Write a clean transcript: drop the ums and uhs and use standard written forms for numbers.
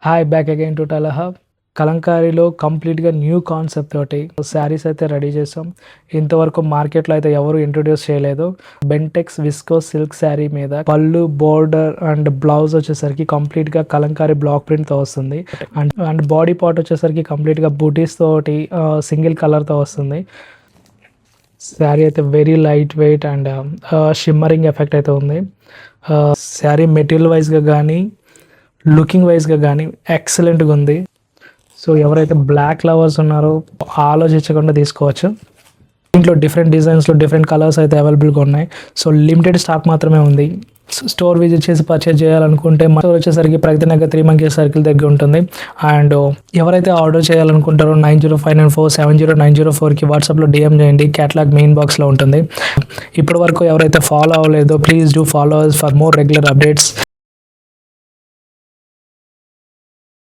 Hi back again to టెలహబ్. కలంకారీలో కంప్లీట్గా న్యూ కాన్సెప్ట్ తోటి శారీస్ అయితే రెడీ చేసాం. ఇంతవరకు మార్కెట్లో అయితే ఎవరు ఇంట్రొడ్యూస్ చేయలేదు. బెంటెక్స్ విస్కో సిల్క్ శారీ మీద పళ్ళు, బోర్డర్ అండ్ బ్లౌజ్ వచ్చేసరికి కంప్లీట్గా కలంకారీ బ్లాక్ ప్రింట్తో వస్తుంది. అండ్ బాడీ పార్ట్ వచ్చేసరికి కంప్లీట్గా బూటీస్ తోటి సింగిల్ కలర్తో వస్తుంది. శారీ అయితే very light weight and shimmering effect అయితే ఉంది. శారీ మెటీరియల్ వైజ్గా కానీ లుకింగ్ వైజ్గా కానీ ఎక్సలెంట్గా ఉంది. సో ఎవరైతే బ్లాక్ లవర్స్ ఉన్నారో ఆలోచించకుండా తీసుకోవచ్చు. దీంట్లో డిఫరెంట్ డిజైన్స్లో డిఫరెంట్ కలర్స్ అయితే అవైలబుల్గా ఉన్నాయి. సో లిమిటెడ్ స్టాక్ మాత్రమే ఉంది. స్టోర్ విజిట్ చేసి పర్చేజ్ చేయాలనుకుంటే మన స్టోర్ వచ్చేసరికి ప్రగతి నగర్ 3 Monkeys సర్కిల్ దగ్గర ఉంటుంది. అండ్ ఎవరైతే ఆర్డర్ చేయాలనుకుంటారో 9059470904కి వాట్సాప్లో DM చేయండి. క్యాటలాగ్ మెయిన్ బాక్స్లో ఉంటుంది. ఇప్పటి వరకు ఎవరైతే ఫాలో అవ్వలేదో please do follow for more regular updates.